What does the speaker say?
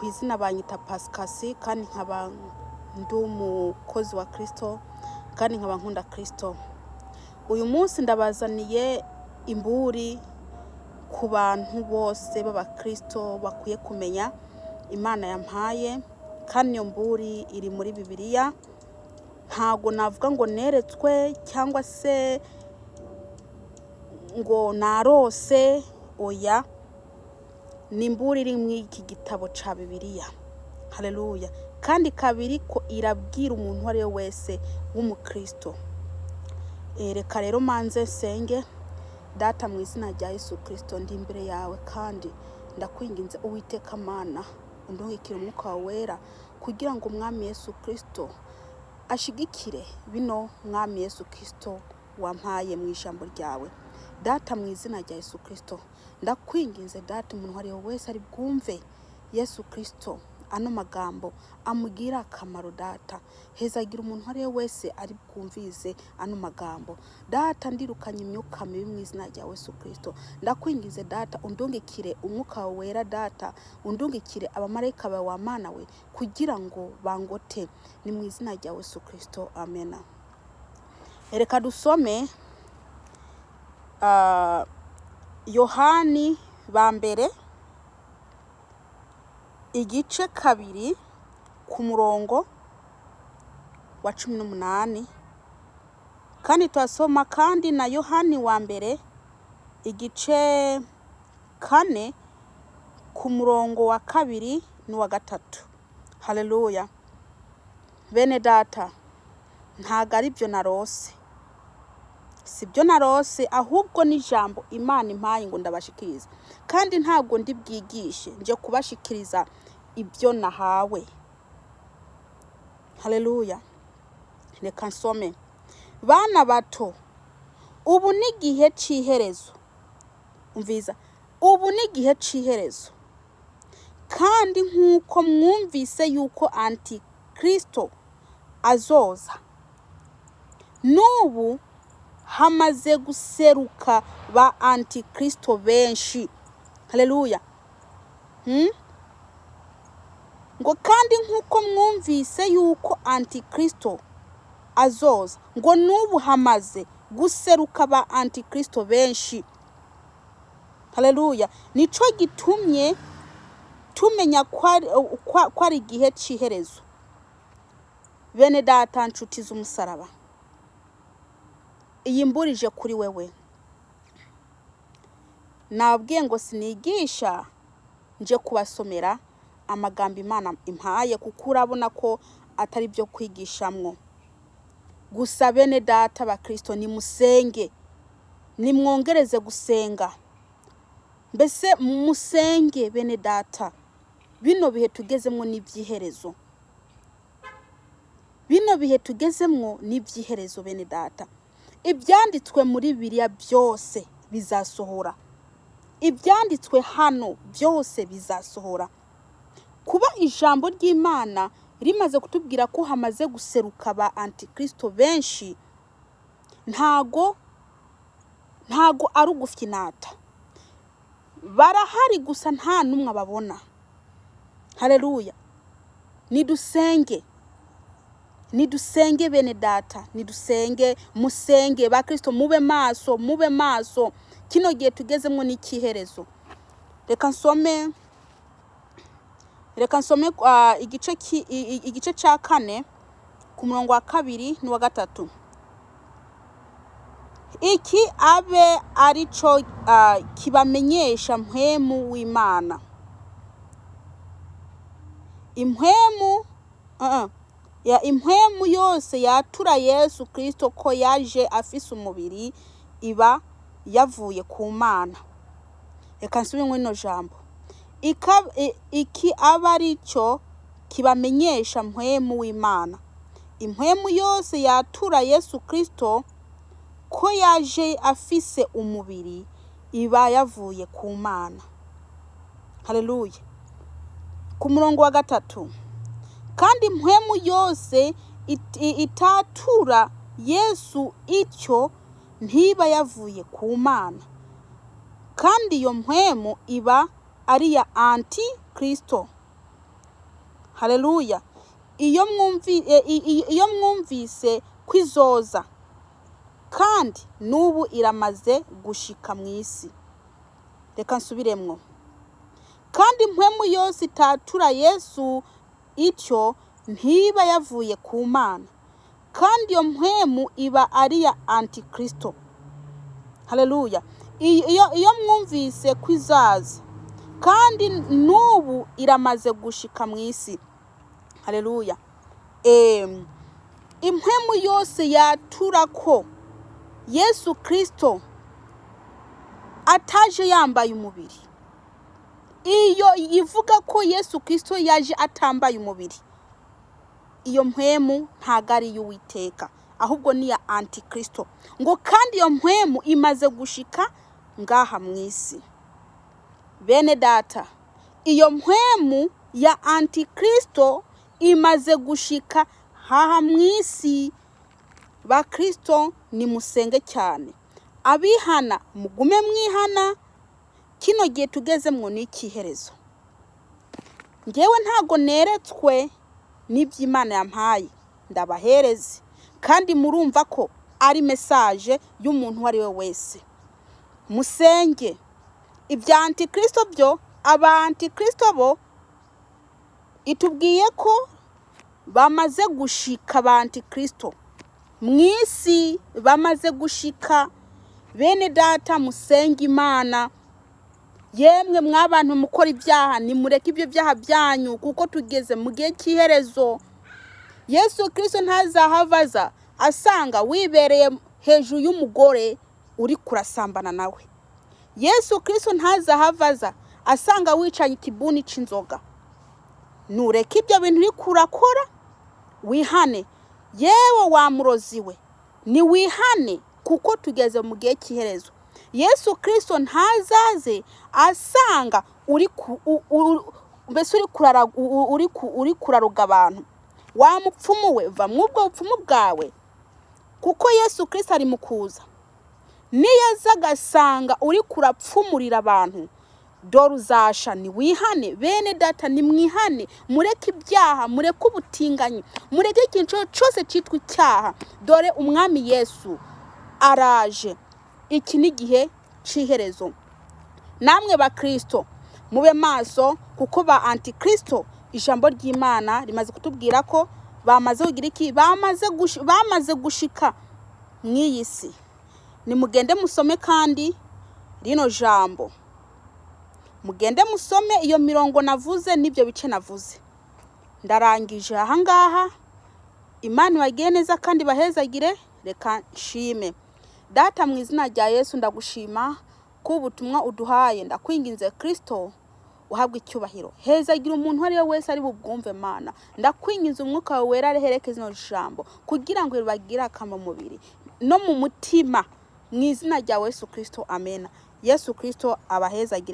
izina banyita Pasikasi kandi nkaba ndi umukozi wa Kristo kandi nkaba nkunda Kristo. Uyu munsi ndabazaniye imburi ku bantu bose b'abakristo bakwiye kumenya Imana yampaye, kandi iyo mburi iri muri Bibiliya. Ntago navuga ngo neretswe cyangwa se ngo narose, oya, ni imburi iri mu iki gitabo ca Bibiliya. Haleluya. Kandi kabiri ko irabwira umuntu uwo ari we wese w'umukristo. Reka rero manze senge. Data, mu izina rya Yesu Kristo, ndi imbere yawe kandi ndakwinginze Uwiteka Mana, undungikire umwuka wawe wera kugira ngo Umwami Yesu Kristo ashigikire bino Mwami Yesu Kristo wampaye mu ijambo ryawe. Data, mu izina rya Yesu Kristo, ndakwinginze Data, umuntu ari we wese ari bwumve Yesu Kristo ano magambo amugira akamaro. Data, hezagira umuntu ari we wese ari bwumvize ano magambo. Data, ndirukanye imyuka mibi mu izina rya Yesu Kristo. Ndakwingize Data, undungikire umwuka wawe wera. Data, undungikire abamarayika bawe wa Mana we kugira ngo bangote. Ni mu izina rya Yesu Kristo, amena. Reka dusome Yohani ba mbere igice kabiri ku murongo wa 18, kandi twasoma kandi na Yohani wa mbere igice kane ku murongo wa 2 n'uwa 3. Haleluya. Bene Data, ntago ari byo narose, sibyo narose, ahubwo ni ijambo Imana impaye ngo ndabashikiriza, kandi ntago ndi bwigishe nje kubashikiriza ibyo nahawe. Haleluya. Reka nsome. Bana bato, ubu ni igihe c'iherezo. Umviza, ubu ni igihe c'iherezo, kandi nk'uko mwumvise yuko antikristo azoza, n'ubu hamaze guseruka ba antikristo benshi. Haleluya. Ngo kandi nk'uko mwumvise yuko antikristo azoza, ngo n'ubu hamaze guseruka ba antikristo benshi. Haleluya. Nico gitumye tumenya ko ari igihe c'iherezo. Bene Data, nshuti z'umusaraba, iyi mburije kuri wewe. Nabwiye ngo sinigisha nje kubasomera amagambo Imana impaye, kuko urabona ko atari byo kwigishamwo gusa. Bene Data bakristo, nimusenge, nimwongereze gusenga, mbese musenge bene Data. Bino bihe tugezemwo n'iby'iherezo, bino bihe tugezemwo n'iby'iherezo bene Data. Ibyanditswe muri Bibiliya byose bizasohora, ibyanditswe hano byose bizasohora. Kuba ijambo ry'Imana rimaze kutubwira ko hamaze guseruka ba antikristo benshi, ntago ari ugufyinata. Barahari gusa nta numwe babona. Haleluya. Nidusenge bene Data, nidusenge, musenge bakristo, mube maso. Kino gihe tugezemwo n'ikiherezo. Reka nsome igice ca 4 ku murongo wa 2 n'uwa 3. Iki abe arico kibamenyesha impwemu w'Imana. Impwemu yose yatura Yesu Kristo ko yaje afise umubiri iba yavuye ku Mana. Reka nsubire ino jambo. Iki aba arico kibamenyesha impwemu w'Imana. Impwemu yose yatura Yesu Kristo ko yaje afise umubiri iba yavuye ku Mana. Haleluya. Ku murongo wa 3, kandi impwemu yose itatura Yesu icyo ntiba yavuye ku Mana, kandi iyo mpwemu iba ari ya antikristo. haleluya. Iyo mwumvise kwizoza kandi n'ubu iramaze gushika mwisi. Reka nsubiremwo. Kandi impwemu yose itatura Yesu ityo ntiba yavuye ku Mana, kandi iyo mpwemu iba ari ya antikristo. Haleluya. Iyo mwumvise kwizaza kandi n'ubu iramaze gushika mwisi. Haleluya. Impwemu yose yatura ko Yesu Kristo ataje yambaye umubiri, iyo ivuga ko Yesu Kristo yaje atambaye umubiri, iyo mpwemu ntago ari y'Uwiteka, ahubwo ni ya antikristo. Ngo kandi iyo mpwemu imaze gushika ngaha mwisi. Bene data, iyo mpwemu ya antikristo imaze gushika haha mwisi. Ba Kristo nimusenge cyane, abihana mugume mwihana. Kino gihe tugezemwo ni ikiherezo. Ngewe ntago neretswe n'iby'Imana yampaye, ndabahereze kandi murumva ko ari message y'umuntu wari we wese. Musenge. Ibya antikristo byo, aba antikristo bo itubwiye ko bamaze gushika. Ba antikristo mwisi bamaze gushika. Bene data, musenge Imana. Yemwe mwabantu mukora ibyaha, nimureke ibyo byaha byanyu, kuko tugeze mu gihe cy'iherezo. Yesu Kristo ntazahavaza asanga wibereye hejuru y'umugore uri kurasambana nawe. Yesu Kristo ntazahavaza asanga wicanye ikibuni c'inzoga. Nureke ibyo bintu uri kurakora, wihane. Yewe wa muroziwe, ni wihane, kuko tugeze mu gihe cy'iherezo. Yesu Kristo ntazaze asanga uri kuraruga abantu. Wa mupfumu we, va mwubwo bupfumu bwawe, kuko Yesu Kristo ari mukuza. Niyaza agasanga uri kurapfumurira abantu, dore uzasha. Ni wihane. Bene data, ni mwihane, mureke ibyaha, mureke ubutinganyi, mureke ikintu cyose cyitwa icyaha. Dore umwami Yesu araje. Iki ni gihe cy'iherezo. Namwe ba Kristo mube maso, kuko ba antikristo ijambo ry'Imana rimaze kutubwira ko bamaze kugira iki, bamaze gushika mw'iyi si. Nimugende musome kandi rino jambo, mugende musome iyo mirongo navuze n'ibyo bice navuze. Ndarangije aha ngaha. Imana ibagiye neza kandi bahezagire. Reka nshime. Data, mu izina rya Yesu ndagushima ko ubutumwa uduhaye. Ndakwinginze Kristo uhabwe icyubahiro. Hezagira umuntu ari we wese ari bubwumve Mana. Ndakwinginze umwuka wawe wera areherekeze ino jambo, kugira ngo ribagire akamaro mu mubiri no mu mutima, mu izina rya Yesu Kristo. Amen. Yesu Kristo abahezagire.